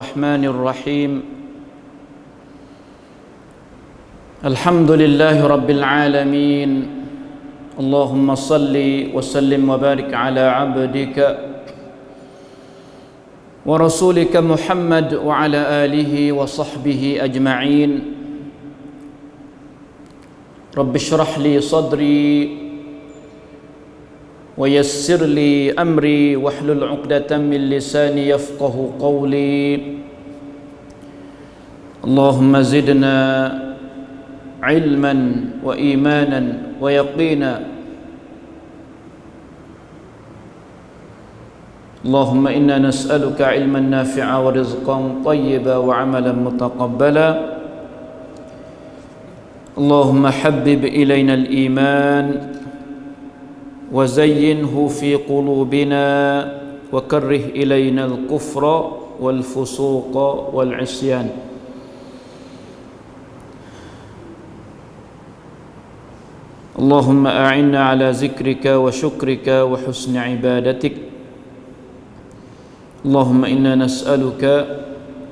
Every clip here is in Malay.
الرحمن الرحيم الحمد لله رب العالمين اللهم صل وسلم وبارك على عبدك ورسولك محمد وعلى آله وصحبه أجمعين رب اشرح لي صدري ويسر لي أمري واحلل عقدة من لساني يفقه قولي اللهم زدنا علما وإيمانا ويقينا اللهم إنا نسألك علما نافعا ورزقا طيبا وعملا متقبلا اللهم حبب إلينا الإيمان وزينه في قلوبنا وكره إلينا الكفر والفسوق والعصيان اللهم أعنا على ذكرك وشكرك وحسن عبادتك اللهم إنا نسألك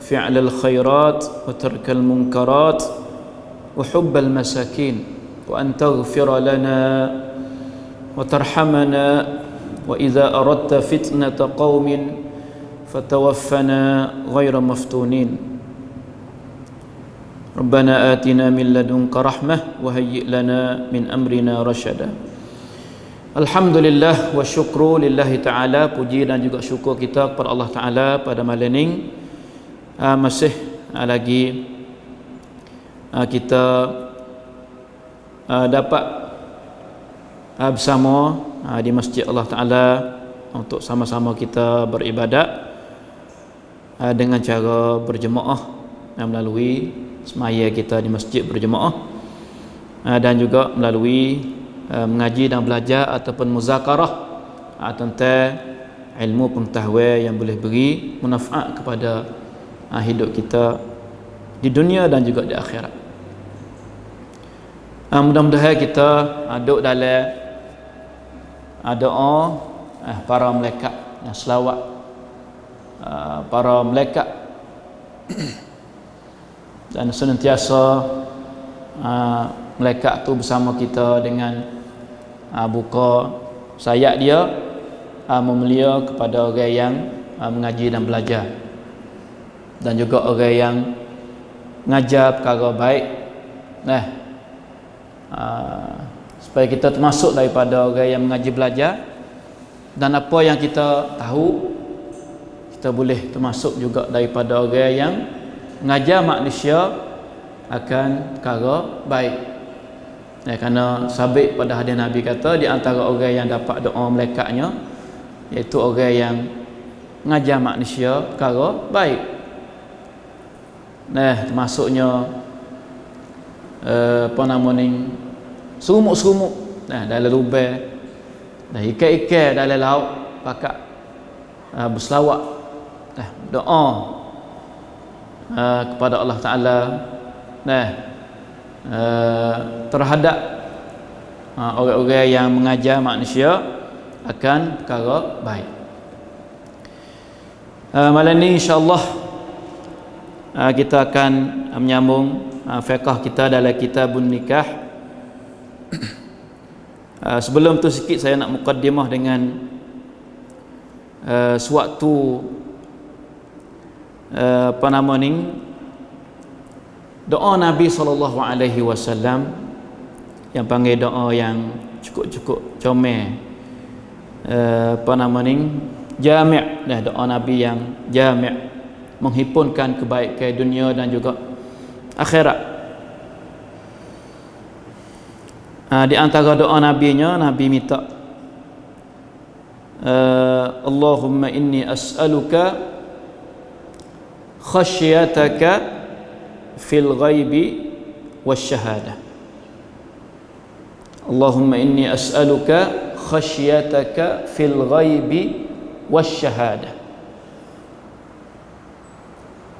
فعل الخيرات وترك المنكرات وحب المساكين وأن تغفر لنا وترحمنا وإذا أردت فتنة قوم فتوفنا غير مفتونين ربنا آتنا من لدنك رحمة وهيئ لنا من أمرنا رشدا Alhamdulillah wa syukru lillahi ta'ala. Puji dan juga syukur kita kepada Allah Ta'ala pada malam ini masih lagi kita dapat bersama di masjid Allah Ta'ala untuk sama-sama kita beribadat dengan cara berjemaah melalui semaya kita di masjid berjemaah dan juga melalui mengaji dan belajar ataupun muzakarah tentang ilmu pengetahuan yang boleh beri manfaat kepada hidup kita di dunia dan juga di akhirat. Mudah-mudahan kita duduk dalam doa para malaikat yang selawat para malaikat dan senantiasa malaikat tu bersama kita dengan buka sayap dia memelia kepada orang yang mengaji dan belajar dan juga orang yang mengajar perkara baik supaya kita termasuk daripada orang yang mengaji belajar dan apa yang kita tahu kita boleh termasuk juga daripada orang yang mengajar manusia akan perkara baik. Kerana sabit pada hadis Nabi kata di antara orang yang dapat doa malaikatnya iaitu orang yang mengajar manusia perkara baik. Termasuknya apa nama ni, serumuk-serumuk dalam lubang, ikan-ikan dalam laut pakat berselawat doa kepada Allah Ta'ala terhadap orang-orang yang mengajar manusia akan perkara baik. Malam ni insya-Allah kita akan menyambung fiqh kita dalam kitabun nikah. Sebelum tu sikit saya nak mukaddimah dengan sewaktu apa nama ni, doa Nabi SAW yang panggil doa yang cukup comel, apa nama ni, jami', doa Nabi yang jami', menghimpunkan kebaikan dunia dan juga akhirat. Di antara doa Nabi-nya, Nabi minta Allahumma inni as'aluka khasyataka fil ghaibi wasyahadah. Allahumma inni as'aluka khasyataka fil ghaibi wasyahadah.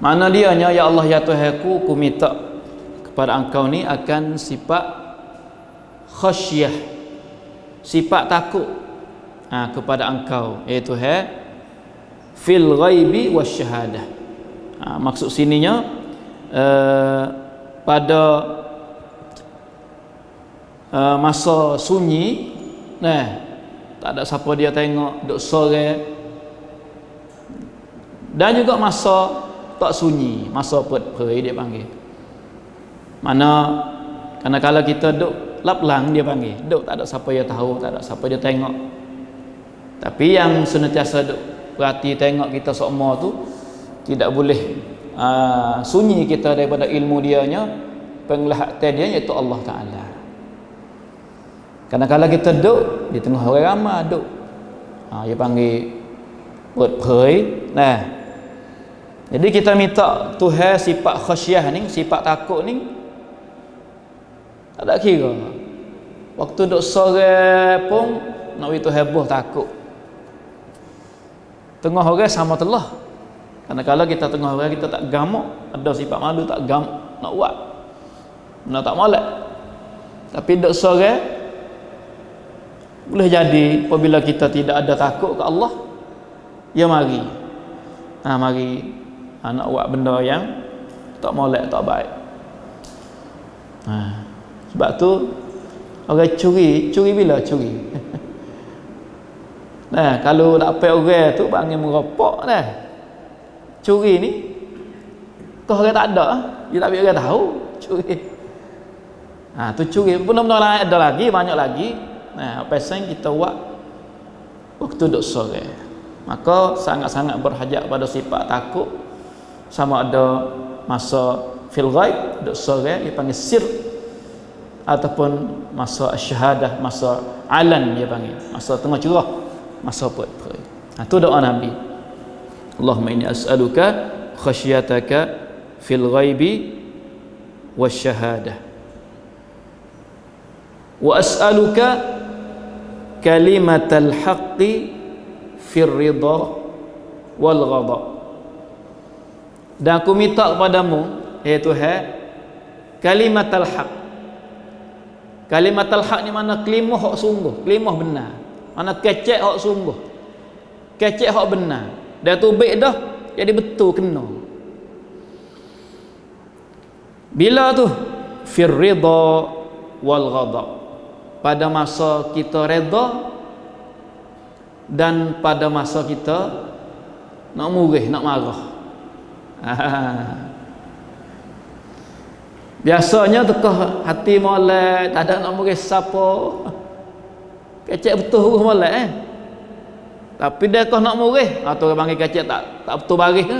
Makna dianya, ya Allah ya Tuhanku, ku minta kepada engkau ni akan sifat khasyah, sifat takut kepada engkau, iaitu fil ghaibi wasyahadah, Maksud sininya pada masa sunyi, tak ada siapa dia tengok, duk sore, dan juga masa tak sunyi, masa pet-pet dia panggil. Mana karena kalau kita duk laplang dia panggil, duk tak ada siapa dia tahu, tak ada siapa dia tengok. Tapi yang senantiasa duk perhati tengok kita semua tu tidak boleh sunyi kita daripada ilmu dianya, penglihatan dia iaitu Allah Ta'ala. Karena kalau kita duk di tengah orang ramai duk, dia panggil pet-pet. Jadi kita minta Tuhan sifat khasyah ni, sifat takut ni tak ada kira. Waktu duk sore pun nak itu heboh takut. Tengah orang sama telah. Karena kalau kita tengah orang kita tak gamuk, ada sifat malu tak gamuk nak buat, nak tak molek. Tapi duk sore boleh jadi apabila kita tidak ada takut ke Allah, ya mari nak buat benda yang tak molek, tak baik. Sebab tu orang curi bila curi. Kalau dapat orang tu panggil merokok dah. Curi ni kau orang tak ada, dia tak biar orang tahu curi. Tu curi. Benda-benda lain ada lagi, banyak lagi. Apa yang kita buat waktu duk sore, maka sangat-sangat berhajat pada sifat takut. Sama ada masa fil ghaib, duk sore dia panggil sir, ataupun masa syahadah, masa alan dia panggil, masa tengah cerah, masa pet-pet. Tu doa Nabi, Allahumma inni as'aluka khasyataka fil ghaibi wasyahadah wa as'aluka kalimatal haqqi fir ridha wal ghadab. Dan aku minta kepadamu, Tuhan, kalimatal haqq. Kalimatul haq ni mana kelimah hak sungguh, kelimah benar. Mana kecek hak sungguh, kecek hak benar. Dah tu baik dah, jadi betul kena. Bila tu fir ridha wal ghadab, pada masa kita redha dan pada masa kita nak murih, nak marah. Biasanya tekah hati molek, tak ada nak murih siapa, kecek betul huruf molek tapi dia kau nak murih, tu orang panggil kecek tak betul baris.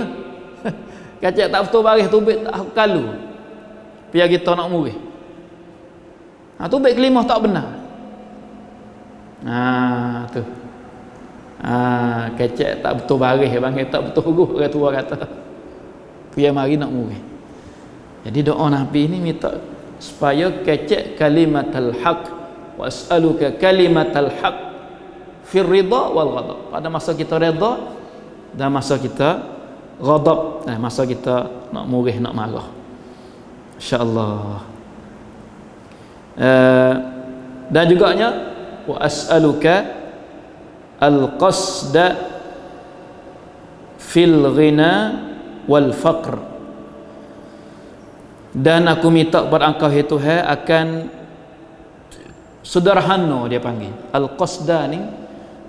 Kecek tak betul baris, tubik tak kalu, biar kita nak murih. Tubik kelimah tak benar. Tu kecek tak betul baris, panggil tak betul huruf, orang tua kata, biar mari nak murih. Jadi doa Nabi ni minta supaya kecek kalimatul haq, wa as'aluka kalimatul haq fir ridha wal ghadab, pada masa kita redha dan masa kita ghadab, masa kita nak murih, nak marah. Insya-Allah. Dan juganya wa as'aluka al-qasda fil ghina wal faqr. Dan aku minta kepada engkau Tuhan akan sederhana, dia panggil al-qasda ni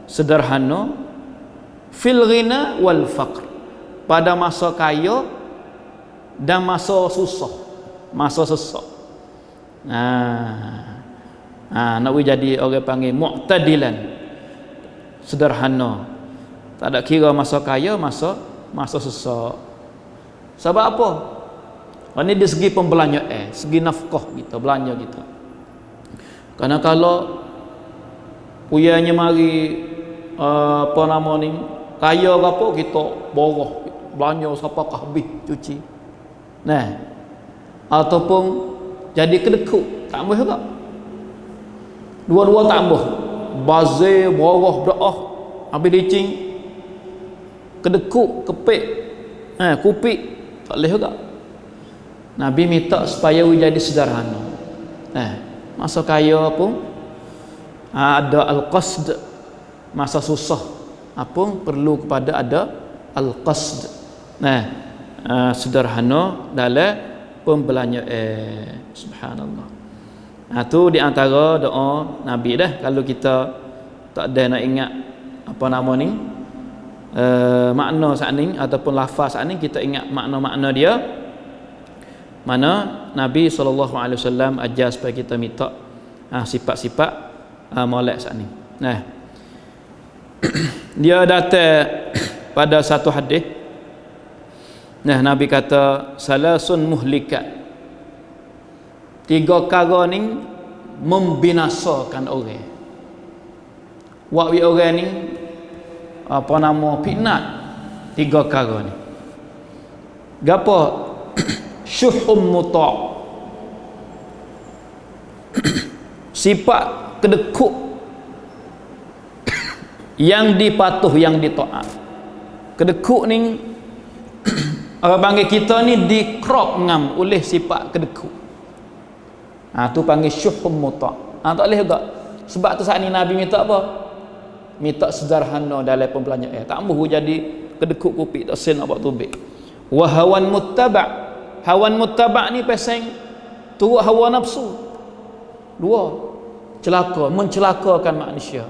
sederhana, fil ghina wal faqr, pada masa kaya dan masa susah, masa sesak. Nak jadi orang panggil mu'tadilan, sederhana, tak ada kira masa kaya, masa susah. Sebab apa? Ini dari segi pembelanjaan, segi nafkah kita, belanja kita. Karena kalau puyanya mari apa nama ni, kaya ke apa, kita borah, belanja siapa habis cuci. Ataupun jadi kedekut, tak boleh juga. Dua-dua tak boleh. Bazir, borah, berah, habis licin, kedekut, kepik, kupik, tak boleh juga. Nabi minta supaya jadi sederhana. Masa kaya pun ada al-qasd, masa susah pun perlu kepada ada al-qasd. sederhana dalam pembelanjaan. Subhanallah. Tu di antara doa Nabi dah. Kalau kita tak ada nak ingat apa nama ni, makna saat ni ataupun lafaz saat ni, kita ingat makna-makna dia. Mana Nabi SAW ajar supaya kita minta sifat-sifat molek saat ni. Nah, dia datang pada satu hadis. Nah, Nabi kata salasun muhlikat. 3 perkara ni membinasakan orang. Wak orang ni apa nama fitnat 3 perkara ni. Gapo? Syuhum muta'. Sifat kedekut yang dipatuh, yang ditaat. Kedekut ni orang panggil kita ni dikrop ngam oleh sifat kedekut. Tu panggil syuhum muta'. Tak boleh juga. Sebab tu saat ni Nabi minta apa? Minta sederhana dalam pembelanjaan. Tak mahu jadi kedekut kopi, tak sen nak buat tubik. Wa hawan muttaba'. Hawan muttaba' ni pasang turut hawa nafsu. 2. Celaka, mencelakakan manusia.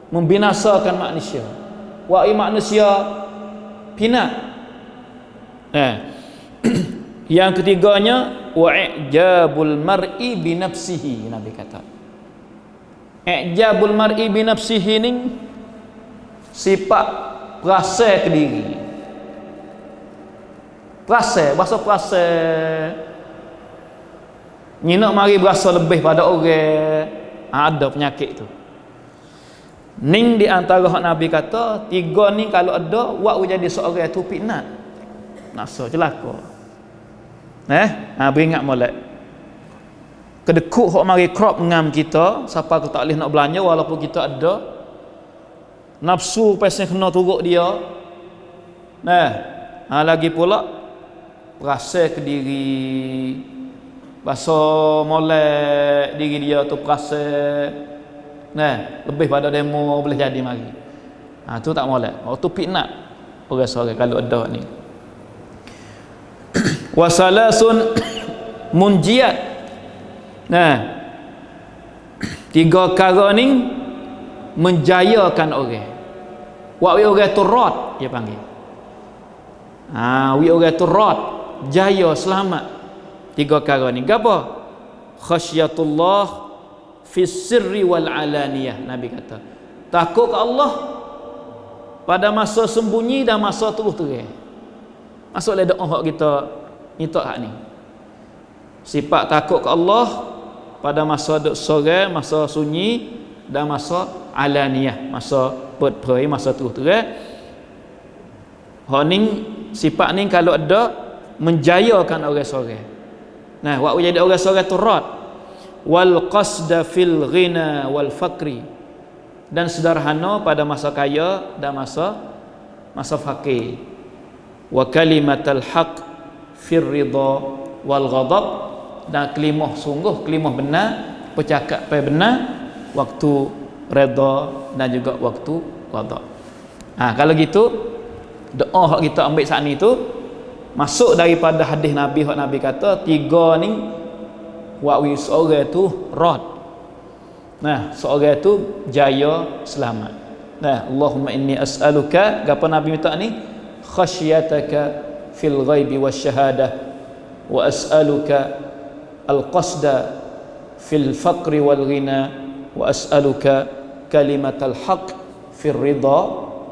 Membinasakan manusia. Wahai manusia pinat. Yang ketiganya wa'ijabul mar'i bi nafsihi. Nabi kata i'jabul mar'i bi nafsihi ni sifat perasa ke diri. Perasa, bahasa perasa ni nak mari berasa lebih pada orang. Ada penyakit tu. Ning di antara hak Nabi kata 3 ni kalau ada wak jadi seorang tu fitnat. Nasa celaka. Beringat molek. Kedekut hok mari crop ngam kita, siapa aku tak boleh nak belanja walaupun kita ada. Nafsu pasal kena turut dia. Lagi pula perasa ke diri. Bahasa molek diri dia tu perasa. Lebih pada demo boleh jadi mari. Tu tak molek. Tu fitnat. Orang-orang kalau ada ni. Wasalasun munjiat. 3 perkara ni menjayakan orang. Wi orang tu rot dia panggil. Wi orang tu rot, jaya, selamat. 3 perkara ni. Gapo? Khasyatullah fis sirri wal alaniyah. Nabi kata takut ke Allah pada masa sembunyi dan masa terus-terang. Masuklah doa hak kita minta hak ni. Sifat takut ke Allah pada masa duk sore, masa sunyi dan masa alaniyah, masa perperi, masa terus-terang. Hak ni sifat ni kalau ada menjayakan orang sore. Wak jadi orang sore tu rat. Wal qasda fil ghina wal fakri. Dan sederhana pada masa kaya dan masa fakir. Wa kalimatul haq fir ridha wal ghadab. Dan kelimah sungguh, kelimah benar, percakapan benar waktu redha dan juga waktu ghadab. Kalau gitu doa hak kita ambil saat ni tu masuk daripada hadis Nabi. Hak Nabi kata 3 ni wak wi seorang tu rad. Seorang tu jaya, selamat. Allahumma inni as'aluka, apa Nabi minta ni? Khasyataka fil ghaibi wasyahadah wa as'aluka al-qasda fil faqri wal ghina wa as'aluka kalimatal haq fil ridha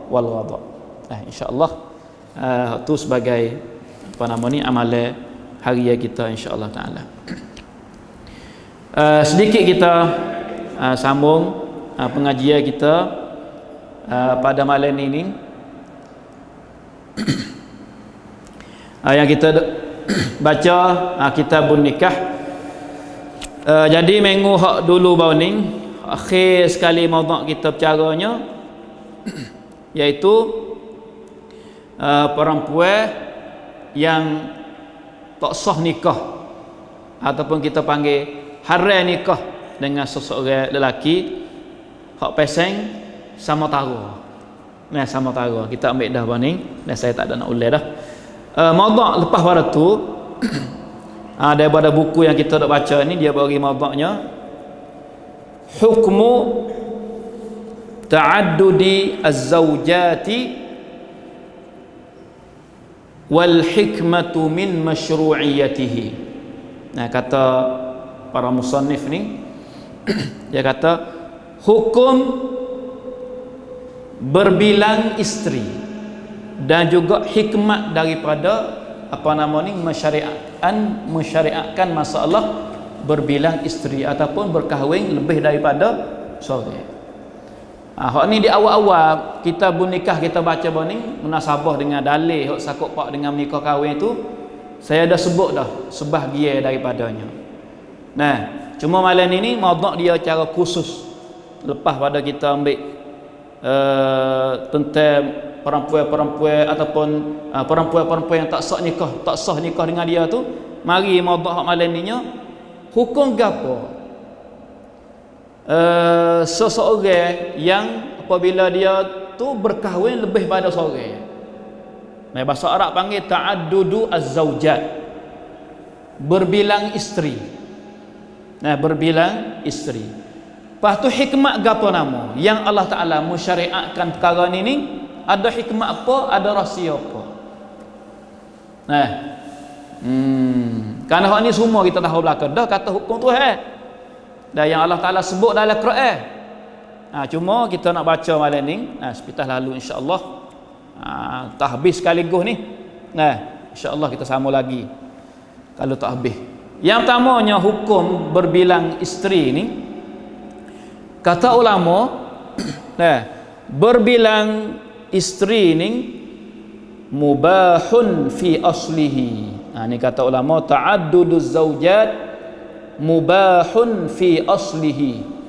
wal ghadab. InsyaAllah tu sebagai apa nama ni amalan harian kita insya-Allah taala. Sedikit kita sambung pengajian kita pada malam ini. Yang kita baca kitabun nikah. Jadi minggu hak dulu baru ni akhir sekali maudhu' kita bercaranya iaitu perempuan yang tak sah nikah ataupun kita panggil haram nikah dengan seseorang lelaki hak peseng sama tara. Sama tara. Kita ambil dah baning dan saya tak ada nak ulang dah. Maudhu' lepas pada tu daripada buku yang kita dah baca ni, dia bagi maudhu'nya hukmu ta'addudi az-zawjati wal hikmatu min masyru'iyatihi. Nah, kata para musannif ni dia kata hukum berbilang isteri dan juga hikmat daripada apa nama ni mensyariatkan masalah berbilang isteri ataupun berkahwin lebih daripada seorang. Hak ni di awal-awal kita bernikah, kita baca ni munasabah dengan dalil hak sakut pak dengan menikah kahwin tu, saya dah sebut dah sebahagian daripadanya. Nah, cuma malam ini maudhu' dia cara khusus lepas pada kita ambil tentang perempuan-perempuan ataupun perempuan-perempuan yang tak sah nikah dengan dia tu, mari maudhu' hak malam ni nya hukum gapo seseorang yang apabila dia tu berkahwin lebih pada seorang. Nah, bahasa Arab panggil ta'addudu az-zawjat, berbilang isteri. Nah, berbilang isteri. Lepas tu hikmat gapo nama yang Allah Ta'ala mensyariatkan perkara ni, ada hikmat apa, ada rahsia apa. Nah, kerana hak ni semua kita tahu belakang dah kata hukum Tuhan dan yang Allah Ta'ala sebut dalam Quran. Cuma kita nak baca malam ni sepatah lalu insya-Allah, tak habis sekaligus ni. Nah, insya-Allah kita sama lagi kalau tak habis. Yang pertamanya hukum berbilang isteri ni, kata ulama berbilang isteri ni mubahun fi aslihi. Ni kata ulama ta'adduduz zaujat mubahun fi aslihi.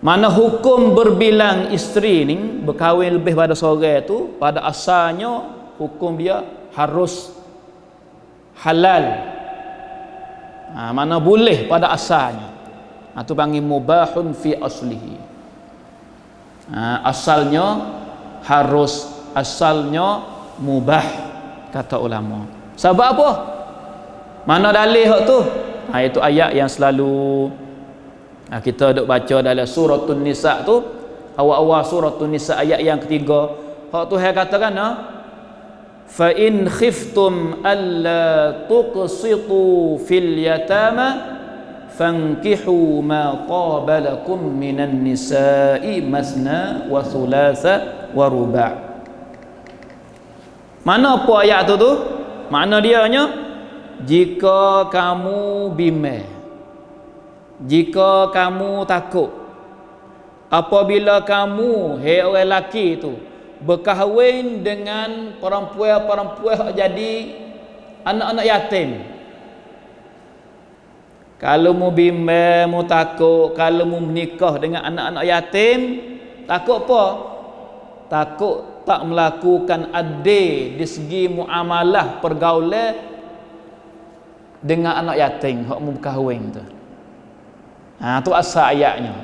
Mana hukum berbilang isteri ni, berkahwin lebih pada seorang tu, pada asalnya hukum dia harus halal. Mana boleh pada asalnya. Tu panggil mubahun fi aslihi. Asalnya harus, asalnya mubah, kata ulama. Sebab apa? Mana dalil hak tu? Itu ayat yang selalu kita duk baca dalam suratul Nisa tu, awal-awal suratul Nisa ayat yang ketiga. Hak Tuhan katakan, fa in khiftum alla tuqsitu fil yatama fankihu ma taba lakum minan nisa'i masna wa thulatha wa ruba'. Mana apa ayat tu? Makna dia nya, jika kamu bimbang, jika kamu takut, apabila kamu, hai orang lelaki tu, berkahwin dengan perempuan-perempuan yang jadi anak-anak yatim. Kalau mu bimbang, mu takut, kalau mu menikah dengan anak-anak yatim, takut apa? Takut tak melakukan adil di segi muamalah pergaulan dengan anak yatim hak mu berkahwin tu. Tu asal ayatnya.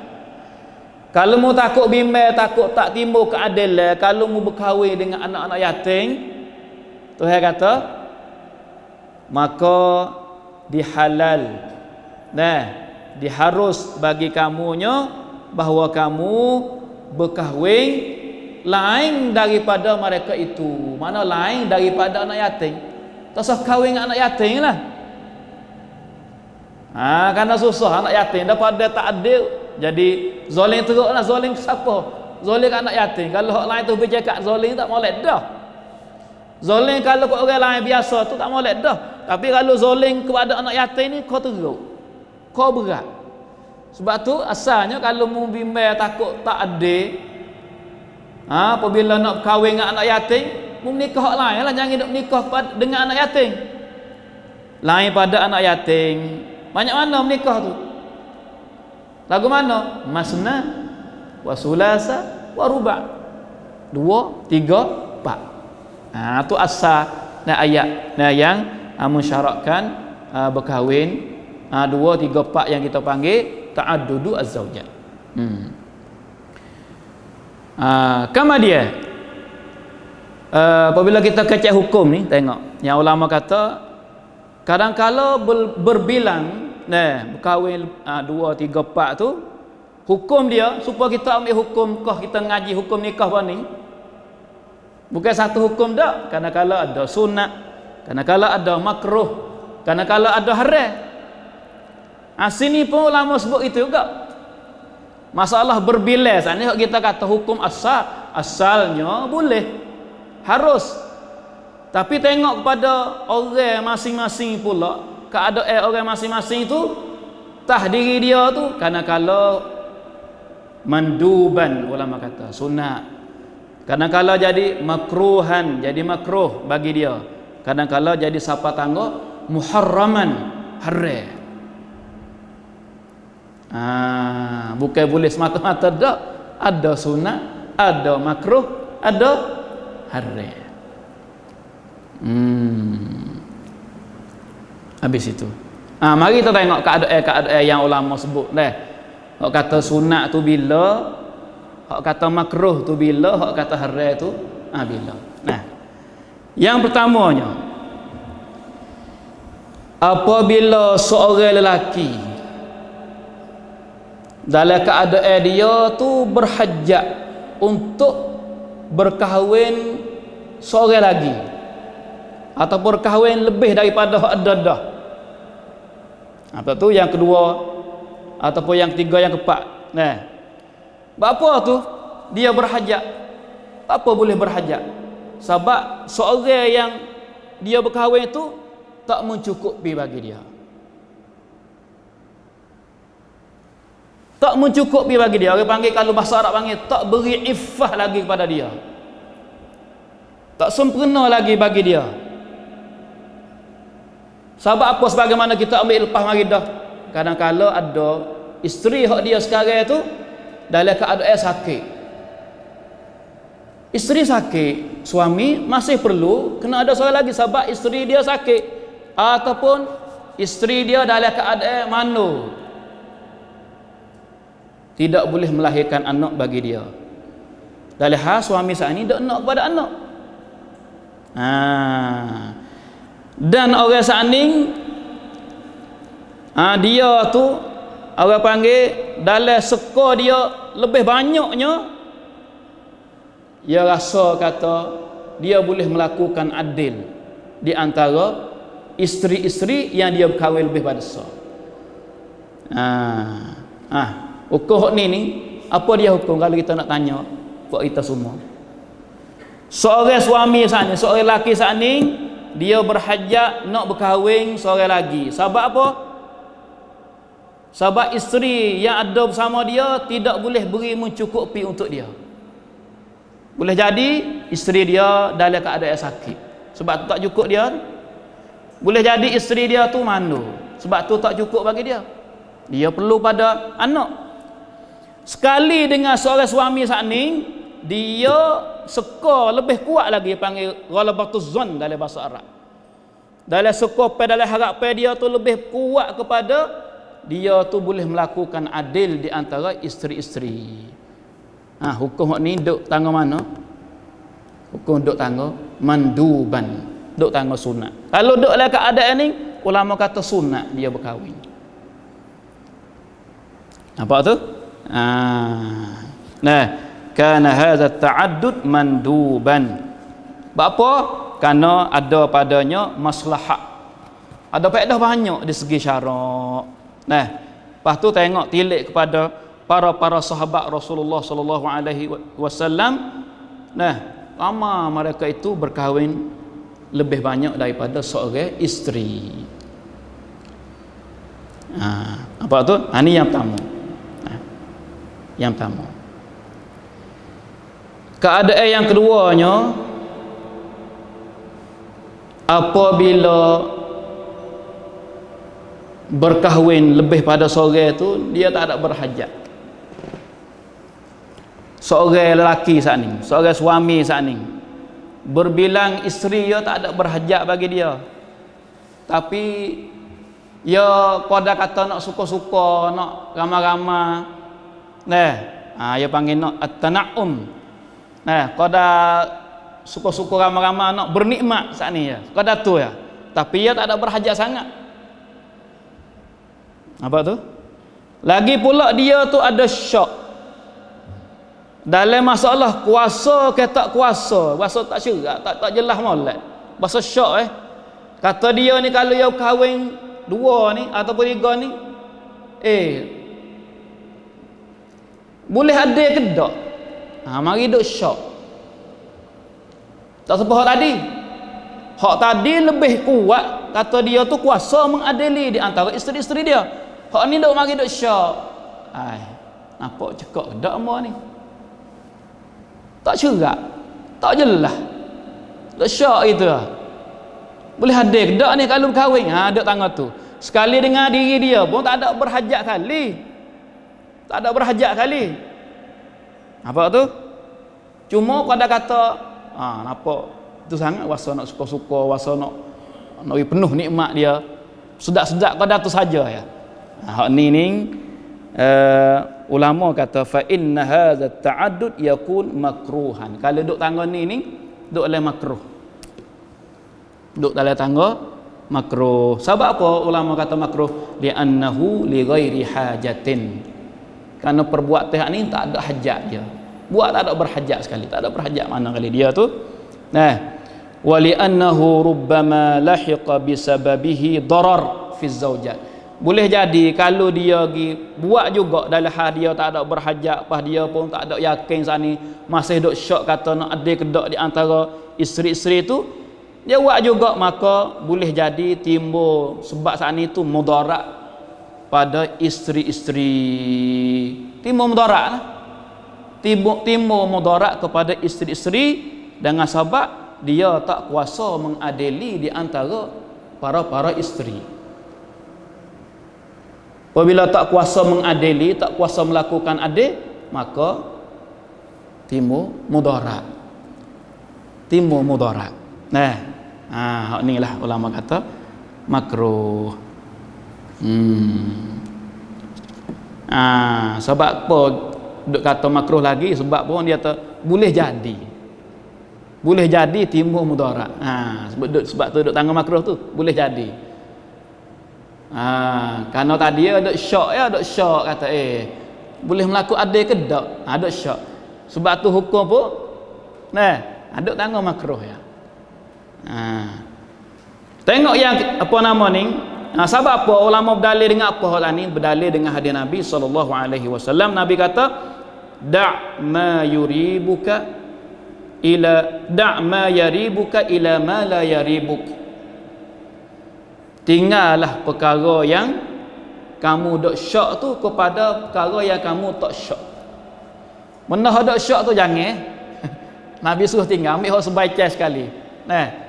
Kalau mu takut bimbang, takut tak timbul keadilan kalau mu berkahwin dengan anak-anak yatim, Tuhan kata maka dihalal. Diharus bagi kamunya bahawa kamu berkahwin lain daripada mereka itu. Mana lain daripada anak yatim? Tak usah kahwin dengan anak yatim lah. Karena susah anak yatim daripada tak adil, jadi zalim teruklah. Zalim siapa? Zalim anak yatim. Kalau hak lain tu bercakap zalim tak molek dah. Zalim kalau kat orang lain biasa tu tak molek dah. Tapi kalau zalim kepada anak yatim ni kau teruk, kau berat. Sebab tu asalnya kalau mu bimbang takut tak adil, apabila nak kahwin dengan anak yatim, mu menikah hak lain lah. Jangan duk menikah dengan anak yatim lain pada anak yatim. Banyak mana menikah tu? Lagu mana? Masna wa sulasa wa ruba'. 2, 3, 4. Tu asal ayat yang mensyaratkan berkahwin 2, 3, 4 yang kita panggil ta'addudu az-zawjat. Kama dia Apabila kita kecek hukum ni, tengok yang ulama kata kadang-kala berbilang berkahwin 2, 3, 4 tu hukum dia supaya kita ambil hukum kah, kita ngaji hukum nikah ni bukan satu hukum dak. Kadang-kala ada sunat, kadang-kala ada makruh, kadang-kala ada haram. Sini pun ulama sebut itu juga. Masalah berbilai ni kita kata hukum asalnya boleh, harus, tapi tengok kepada orang masing-masing pula, keadaan orang masing-masing tu, diri dia tu kadang-kala manduban, ulama kata sunat, kadang-kala jadi makruhan, jadi makruh bagi dia, kadang-kala jadi siapa tangga muharraman, haram. Bukan boleh semata-mata dak, ada sunat, ada makruh, ada haram. Habis itu. Mari kita tengok keadaan yang ulama sebut dah. Hak kata sunat tu bila, hak kata makruh tu bila, hak kata haram tu bila. Nah, yang pertamanya, apabila seorang lelaki dalam keadaan dia tu berhajat untuk berkahwin seorang lagi atau berkahwin lebih daripada hak ada dah. Apa tu yang kedua ataupun yang ketiga, yang keempat. Apa tu dia berhajat? Apa boleh berhajat? Sebab seorang yang dia berkahwin itu tak mencukupi bagi dia. Tak mencukupi bagi dia. Orang panggil, kalau bahasa Arab panggil, tak beri iffah lagi kepada dia, tak sempurna lagi bagi dia. Sebab apa? Sebagaimana kita ambil lepas mari dah, kadang-kala ada isteri hak dia sekarang tu dalam keadaan sakit. Isteri sakit, suami masih perlu kena ada seorang lagi sebab isteri dia sakit, ataupun isteri dia dalam keadaan mano, tidak boleh melahirkan anak bagi dia. Dalam hal suami saat ini tak nak kepada anak. Dan orang saat ini dia tu orang panggil dalam skor dia lebih banyaknya, dia rasa kata dia boleh melakukan adil di antara isteri-isteri yang dia berkahwin lebih pada sah. Hukum ni apa dia hukum kalau kita nak tanya buat kita semua? Seorang suami saat ni, seorang lelaki saat ni, dia berhajat nak berkahwin seorang lagi. Sebab apa? Sebab isteri yang ada bersama dia tidak boleh beri mencukupi untuk dia. Boleh jadi isteri dia dalam keadaan sakit, sebab tu tak cukup dia. Boleh jadi isteri dia tu mandu, sebab tu tak cukup bagi dia. Dia perlu pada anak. Sekali dengan seorang suami saat ni, dia skor lebih kuat lagi, panggil ghalabatuz zon dalam bahasa Arab. Dalam skor dalam harapan dia tu lebih kuat kepada dia tu boleh melakukan adil di antara isteri-isteri. Hukum ni duk tangga mana? Hukum duk tangga manduban, duk tangga sunat. Kalau duk dalam keadaan ni, ulama kata sunat dia berkahwin. Apa tu? Kana hadza ta'addud manduban. Apa? Karena ada padanya maslahat, ada faedah banyak di segi syarak. Lepas tu tengok tilik kepada para sahabat Rasulullah sallallahu alaihi wasallam. Lama mereka itu berkahwin lebih banyak daripada seorang isteri. Apa tu? Ini yang pertama. Yang pertama. Keadaan yang keduanya, apabila berkahwin lebih pada seorang itu, dia tak ada berhajat. Seorang lelaki saat ni, seorang suami saat ni, berbilang isteri dia tak ada berhajat bagi dia, tapi dia pada kata nak suka-suka, nak ramai-ramai, dia panggil nak at-tana'um. Kada suka-suka ramai-ramai nak bernikmat saat ni ya. Sekadar tu ya. Tapi ia tak ada berhajat sangat. Apa tu? Lagi pula dia tu ada syak. Dalam masalah kuasa ke tak kuasa, tak syerak, tak jelas molek. Bahasa syak kata dia ni kalau dia kahwin dua ni ataupun tiga ni boleh ada ke tak? Mari duk syak. Tak sebab hak tadi. Hak tadi lebih kuat, kata dia tu kuasa mengadili di antara isteri-isteri dia. Hak ni duk mari duk syak. Nampak cekak ke tak amor ni? Tak syerak, tak jelas. Duk syak itu lah. Boleh hadir ke tak ni kalau berkahwin? Duk tangga tu. Sekali dengan diri dia pun tak ada berhajat kali. Tak ada berhajat kali. Apa tu? Cuma pada kata nampak tu sangat wasa nak suka-suka, wasa nak penuh nikmat dia. Sedak-sedak pada tu saja ya. Hak ni ulama kata fa inna hadza ta'addud yakun makruhan. Kalau duk tangga ni duk oleh makruh. Duk dalam tangga makruh. Sebab apa ulama kata makruh? Li'annahu li ghairi hajatin. Kerana perbuatan ni tak ada hajat dia. Buat tak ada berhajat sekali, tak ada berhajat mana kali dia tu. Wa li'annahu rubbama lahiqa bisababihi darar fi zaujat. Boleh jadi kalau dia pergi buat juga dalam hal dia tak ada berhajat, pas dia pun tak ada yakin sani, masih duk syak kata nak ada kedak di antara isteri-isteri tu, dia buat juga, maka boleh jadi timbul sebab sani tu mudarat pada isteri-isteri. Timbul mudarat lah. Timbul mudarat kepada isteri-isteri dengan sebab dia tak kuasa mengadili di antara para isteri. Apabila tak kuasa mengadili, tak kuasa melakukan adil, maka timbul mudarat. Timbul mudarat. Hak ni lah ulama kata makruh. Sebab apa duk kata makruh lagi? Sebab pun dia boleh jadi. Boleh jadi timbul mudarat. Sebab tu duk tangga makruh tu boleh jadi. Kerana tadi ada syak ya, ada syak kata boleh melakukan adil ke tak? Ada syak. Sebab tu hukum pun ada tangga makruh ya. Tengok yang apa nama ni. Sebab apa ulama berdalil dengan apa hal ni? Berdalil dengan hadis Nabi sallallahu alaihi wasallam. Nabi kata da' ma yuribuka ila ma la yaribuk. Tinggallah perkara yang kamu dok syak tu kepada perkara yang kamu tak syak. Benda dok syak tu jangan. Nabi suruh tinggal, ambil hak sebaik sekali.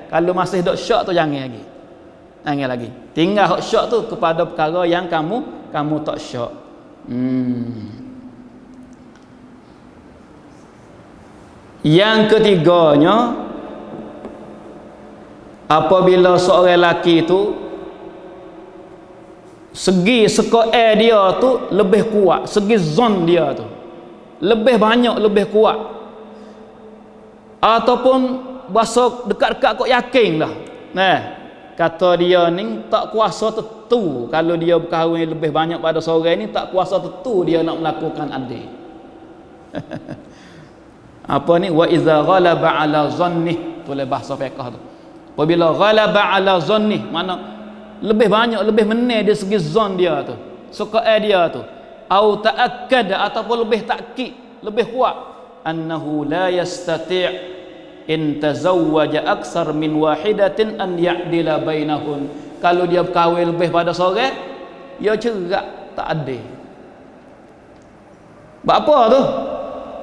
Kalau masih dok syak tu jangan lagi. Jangan lagi. Tinggal hak syak tu kepada perkara yang kamu tak syak. Yang ketiganya, apabila seorang lelaki tu segi sekoe dia tu lebih kuat, segi zon dia tu lebih banyak, lebih kuat, ataupun bahasa dekat-dekat kau yakin dah, kata dia ni tak kuasa tentu kalau dia berkahwin lebih banyak pada seorang ni, tak kuasa tentu dia nak melakukan adil. Apa ni? Wa iza ghalaba ala zannih, tu le bahasa fiqh tu. Apabila ghalaba ala zannih, mana lebih banyak, lebih menil dari segi zon dia tu, sukaan dia tu, au ta'akkad, ataupun lebih takkid, lebih kuat, annahu la yastati' in tazawwaja aksar min wahidatin an ya'dila bainahun. Kalau dia berkahwin lebih pada seorang, dia cerak, tak adil. Apa tu?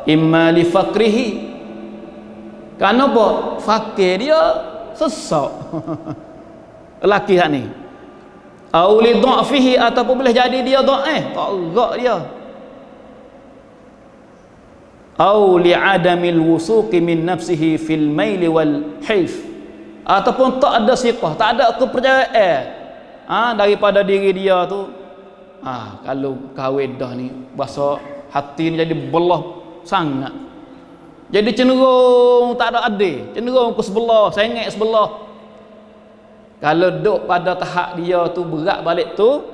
Imma li faqrihi, kerana apa? Fakir dia sesak. Lelaki hak ni. Au li dha'fihi, ataupun boleh jadi dia dhaif, tak gerak dia. Au li adamil wusuqi min nafsihi fil mail wal hilf, ataupun tak ada siqah, tak ada kepercayaan daripada diri dia tu. Kalau kahwin dah ni, bahasa hati ni jadi belah sangat. Jadi cenderung tak ada adil, cenderung ke sebelah, sengit sebelah. Kalau duk pada tahap dia tu berat balik tu,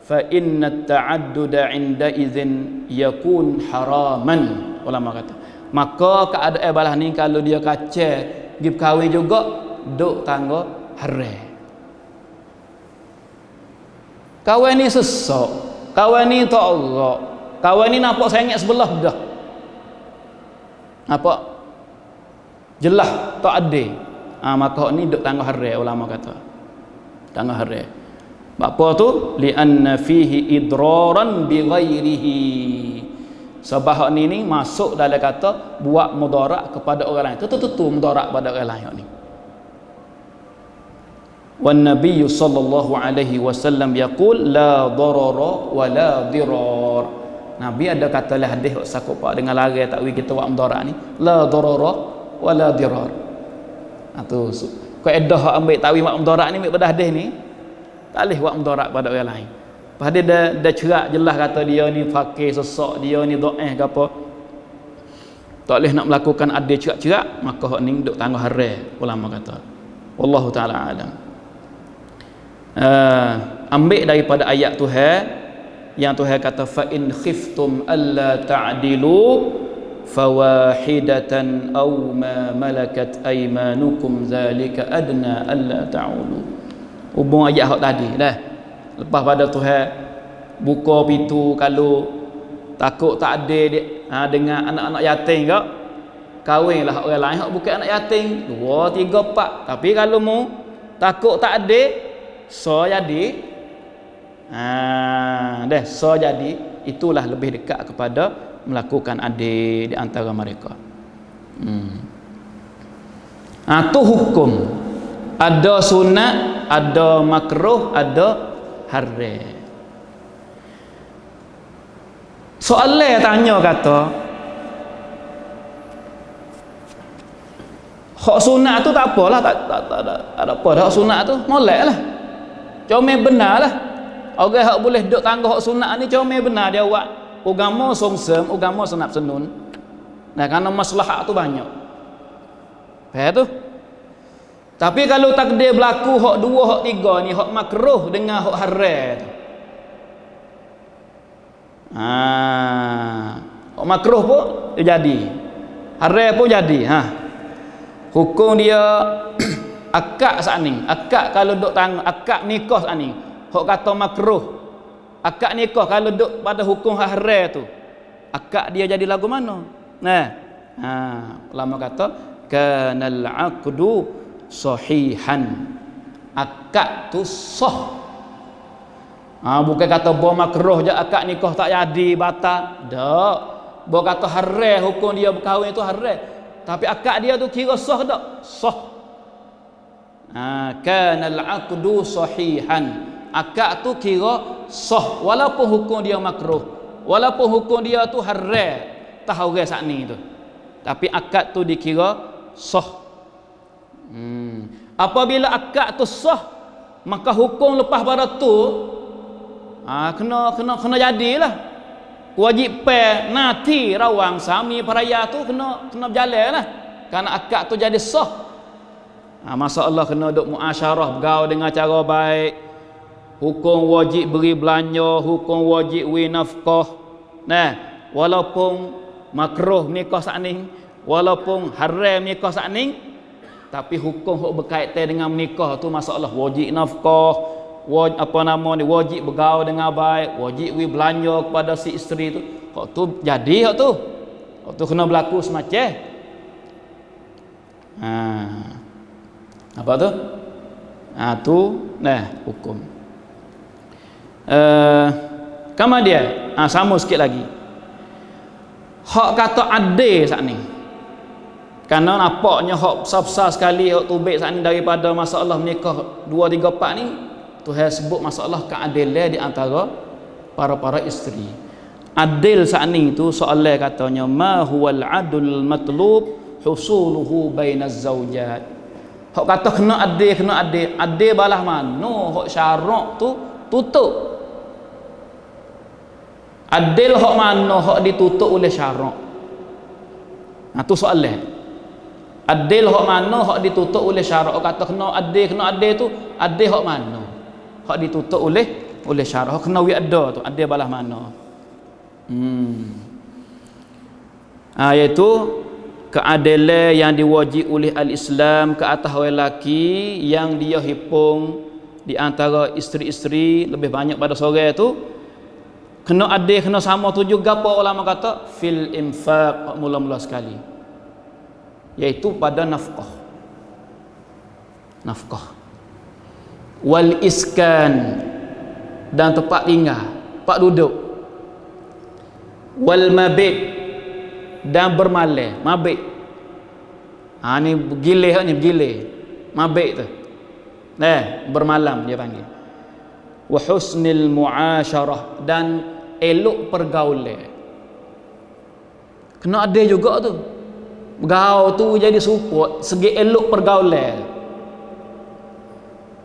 fa inna ta'adduda 'inda idzin yakun haraman. Ulama kata, maka keadaan balah ni kalau dia kacau pergi berkahwin juga duk tangga haram. Kawan ni sesak, kawan ni tak Allah, kawan ni nampak sengit sebelah dah. Nampak jelas tak adil. Maka ni duk tangga haram. Ulama kata tangga haram. Apa tu? Li'anna fihi idraran bi ghairihi. Sebab ni masuk dalam kata buat mudarat kepada orang lain. Tentu mudarat pada orang lain ni. Wan Nabi sallallahu alaihi wasallam yaqul la darara wa la dirar. Nabi ada kata lah hadis sakut pak dengan larang tak wi kita buat mudarat ni. La darara wa la dirar. Tu kaedah hak ambil tawi buat mudarat ni ambil pada hadis ni. Tak boleh buat mudarat pada orang lain. Pasal dia dah cerak jelas kata dia ni fakir sesak, dia ni dhaif ke apa. Tak boleh nak melakukan adil cerak-cerak, maka hak ni duk tangga haram. Ulama kata. Wallahu taala alam. Ambil daripada ayat Tuhan yang Tuhan kata fa in khiftum alla ta'dilu fawahidatan aw ma malakat aymanukum zalika adna alla ta'ulu. Hubung ayat hak tadi dah. Lepas pada Tuhan buka pintu kalau takut tak adil dengan anak-anak yatim ke, kahwinlah orang lain hak bukan anak yatim 2, 3, 4. Tapi kalau mu takut tak adil, so jadi dah so jadi itulah lebih dekat kepada melakukan adil di antara mereka. Tu hukum. Ada sunat, ada makruh, ada haram. Soalan tanya kata, hak sunat tu tak apalah, tak ada apa dah hak sunat tu, moleklah. Comel benarlah. Orang hak boleh duk tangga hak sunat ni comel benar dia buat. Agama songsem, agama senap senun. Nah, kerana maslahat tu banyak. Faham tu? Tapi kalau takdir berlaku hak 2, hak 3 ni, hak makruh dengan hak haram tu. Hak makruh pun dia jadi. Haram pun jadi. Hukum dia akad saat ni. Akad kalau duk tang akad nikah saat ni. Hak kata makruh. Akad nikah kalau duk pada hukum haram tu. Akad dia jadi lagu mana? Ulama kata kanal aqdu sahihan. Akad tu sah. Bukan kata bo makruh je akad nikah tak jadi batal. Tak. Bo kata haram hukum dia berkahwin tu haram. Tapi akad dia tu kira sah tak? Sah. Kanal aqdu sahihan. Akad tu kira sah walaupun hukum dia makruh. Walaupun hukum dia tu haram. Tahu orang saat ni tu. Tapi akad tu dikira sah. Apabila akad tu sah, maka hukum lepas pada tu kena jadilah. Wajib nanti rawang suami peraya tu kena berjalanlah. Kerana akad tu jadi sah. Masalah kena duk muasyarah bergaul dengan cara baik. Hukum wajib beri belanja, hukum wajib wi nafkah. Walaupun makruh nikah saat ni, walaupun haram nikah saat ni, tapi hukum hak berkaitan dengan menikah tu masalah wajib nafkah, wajib bergaul dengan baik, wajib wi belanja kepada si isteri tu. Hak tu jadi hak tu. Hak tu kena berlaku semacam. Apa tu? Tu hukum. Kama dia sama sikit lagi. Hak kata adil saat ni. Kerana nampaknya hak besar-besar sekali hak tubik saat ni daripada masalah menikah 2, 3, 4 ni, Tuhan sebut masalah keadilan di antara para isteri. Adil saat ni tu soalan katanya ma huwal adul matlub husuluhu bainaz zaujat. Hak kata kena adil. Adil balah mana? Hak syarak tu tutup. Adil hak mana hak ditutup oleh syarak. Tu soalan. Adil hak mana hak ditutup oleh syarak? Kata kena adil tu adil hak mana? Hak ditutup oleh syarak. Hak kena wi ada tu adil balah mana? Iaitu keadilan yang diwajib oleh al-Islam ke atas orang lelaki yang dia hipung di antara isteri-isteri lebih banyak pada seorang tu, kena adil, kena sama tu juga. Apa ulama kata fil infaq, mula-mula sekali, iaitu pada nafkah wal iskan, dan tempat tinggal, tempat duduk, wal mabit, dan bermalam, mabit. Ni bergilir, mabit tu. Bermalam dia panggil. Wa husnil muasyarah, dan elok pergaulan. Kena ada juga tu. Bergaul tu jadi support segi elok pergaulan.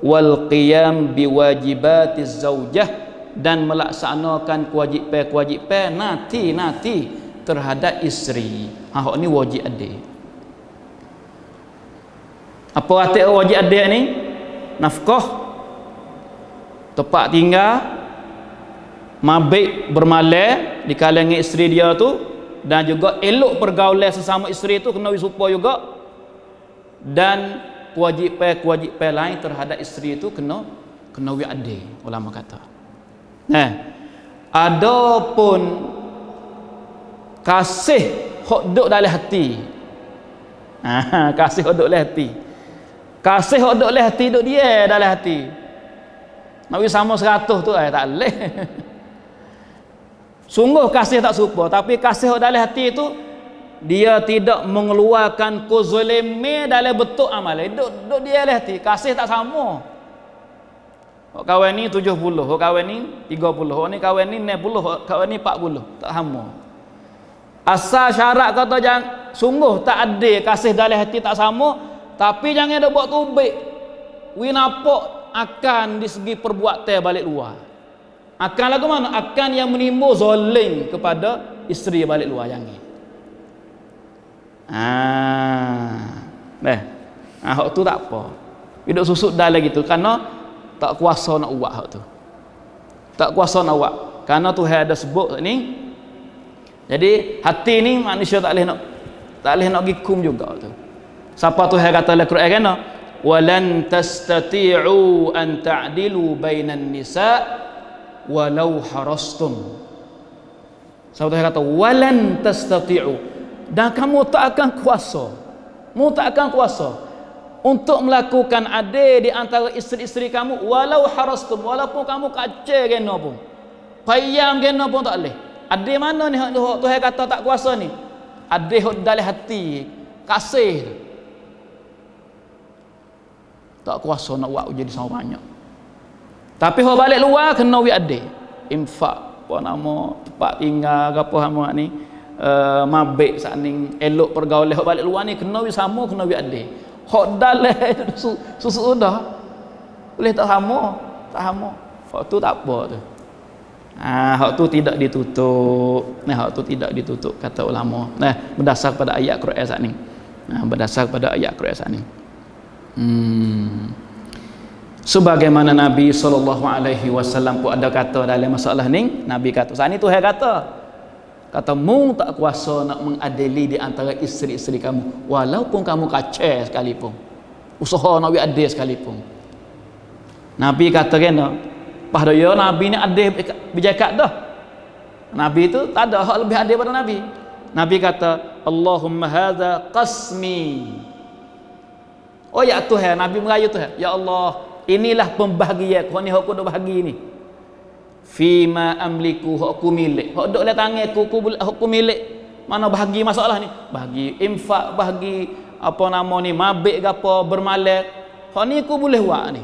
Wal qiyam biwajibatiz zaujah, dan melaksanakan kewajipan nanti terhadap isteri. Hak ni wajib ada. Apa arti wajib ada ni? Nafkah, tempat tinggal, mabit bermalam di kalangan isteri dia tu, dan juga elok pergaulan sesama isteri tu kena supaya juga, dan kewajipan lain terhadap isteri itu kena ada. Ulama kata. Adapun kasih hok duk dalam hati. Kasih hok duk dalam hati. Kasih hok duk dalam hati, duk dia dalam hati. Nak bagi sama 100 tu tak boleh. Sungguh kasih tak serupa, tapi kasih hok dalam hati itu dia tidak mengeluarkan kezaliman dalam bentuk amalan. Duk dia dalam hati, kasih tak sama. Hok kawan ni 70, hok kawan ni 30, hok ni kawan ni 60, hok kawan ni 40, tak sama. Asal syarat kata jangan, sungguh tak ada kasih dalam hati tak sama, tapi jangan ada buat tubik. Wi nampak akan di segi perbuatan balik luar. Akan lagu mana? Akan yang menimbul zalim kepada isteri balik luar yang ni. Hak tu tak apa. Hidup susut dah lagi tu, kerana tak kuasa nak buat hak tu. Tak kuasa nak buat. Kerana Tuhan ada sebut ni. Jadi hati ni manusia tak boleh nak gikum juga tu. Siapa Tuhan kata dalam Quran kan? Walan tastati'u an ta'dilu bainan nisa walau harastum. Siapa Tuhan kata walan tastati'u, dan kamu tak akan kuasa untuk melakukan adil di antara isteri-isteri kamu walau harastum, walaupun kamu kacau kena pun, payam kena pun tak boleh. Adil mana ni Tuhan kata tak kuasa ni? Adil dalam hati, kasih. Tak kuasa nak buat jadi sama banyak. Tapi hok balik luar kena wi adil. Infak, apa nama, tempat tinggal ke apa hama ni, mabik sat ni, elok pergaulan. Hok balik luar ni kena wi sama, kena wi adil. Hok dalam susu sudah boleh tak sama. Hok tu tak apa tu. Hak tu tidak ditutup. Hak tu tidak ditutup kata ulama. Berdasar pada ayat Quran saat ni. Berdasar pada ayat Quran saat ni. Sebagaimana Nabi SAW pun ada kata dalam masalah ni. Nabi kata saat ni Tuhan kata mu tak kuasa nak mengadili di antara isteri-isteri kamu walaupun kamu kacau sekalipun, usaha nak adil sekalipun. Nabi kata kena pada ya Nabi ni adil berjakat dah. Nabi tu tak ada hak lebih adil pada Nabi. Nabi kata Allahumma hadza qasmi. Oh ya Tuhan, Nabi merayu Tuhan, ya Allah, inilah pembahagian kau ni, hak aku dak bahagi ni. Fima amliku, hak aku milik. Hak duk dalam tangan aku milik. Mana bahagi masalah ni? Bahagi infak, bahagi apa nama ni, mabik ke apa, bermalam. Hak ni aku boleh buat ni.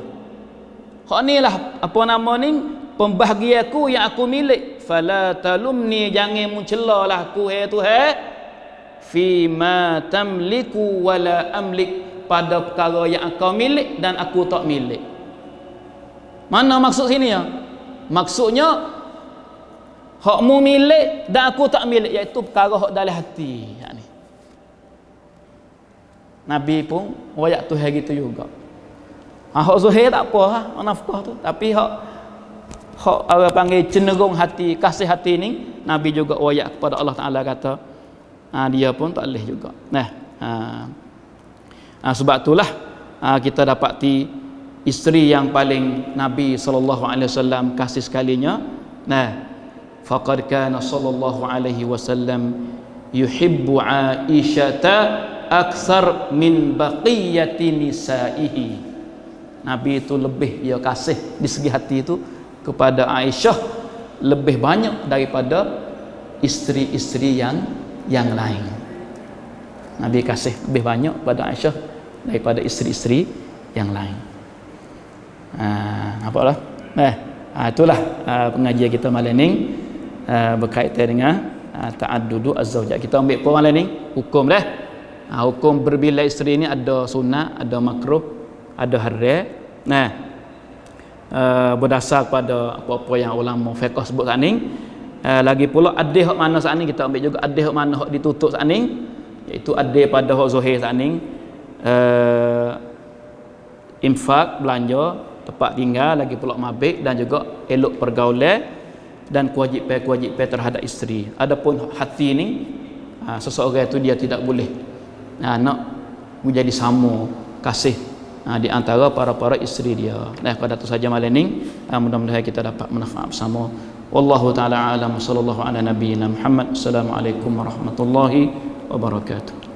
Hak ni lah apa nama ni, pembahagianku yang aku milik. Fala talumni, jangan mencelalah aku hai Tuhan. Fima tamliku wala amlik, pada perkara yang engkau milik dan aku tak milik. Mana maksud sini ya? Maksudnya hakmu milik dan aku tak milik, iaitu perkara hak dalam hati. Nabi pun wayak Tuhan gitu juga. Hak zahir tak apa lah, nafkah tu. Tapi hak orang panggil cenderung hati, kasih hati ni, Nabi juga wayak kepada Allah Taala kata, dia pun tak boleh juga. Sebab itulah kita dapati isteri yang paling Nabi SAW kasih sekalinya. Faqad kana sallallahu alaihi wasallam yuhibbu Aisyata akthar min baqiyati nisaihi. Nabi itu lebih dia kasih di segi hati itu kepada Aisyah lebih banyak daripada isteri-isteri yang lain. Nabi kasih lebih banyak pada Aisyah daripada isteri-isteri yang lain. Apalah. Itulah pengajian kita malam ni berkaitan dengan ta'addudu az-zawjat. Kita ambil pun malam ni hukum dah. Hukum berbilai isteri ni ada sunat, ada makruh, ada haram. Berdasar pada apa-apa yang ulama fiqh sebut saat ni. Lagi pula ada hak mana saat ni kita ambil juga, ada hak mana hak ditutup saat ni, iaitu ada pada hak zahir saat ni, infak, belanja, tempat tinggal, lagi pula mabit, dan juga elok pergaulan dan kewajipan terhadap isteri. Adapun hati ni, seseorang itu dia tidak boleh nak menjadi sama kasih di antara para isteri dia. Pada itu saja malam ni, mudah-mudahan kita dapat manfaat bersama. Wallahu taala alam, sallallahu ala nabiyyina Muhammad. Assalamualaikum warahmatullahi wabarakatuh.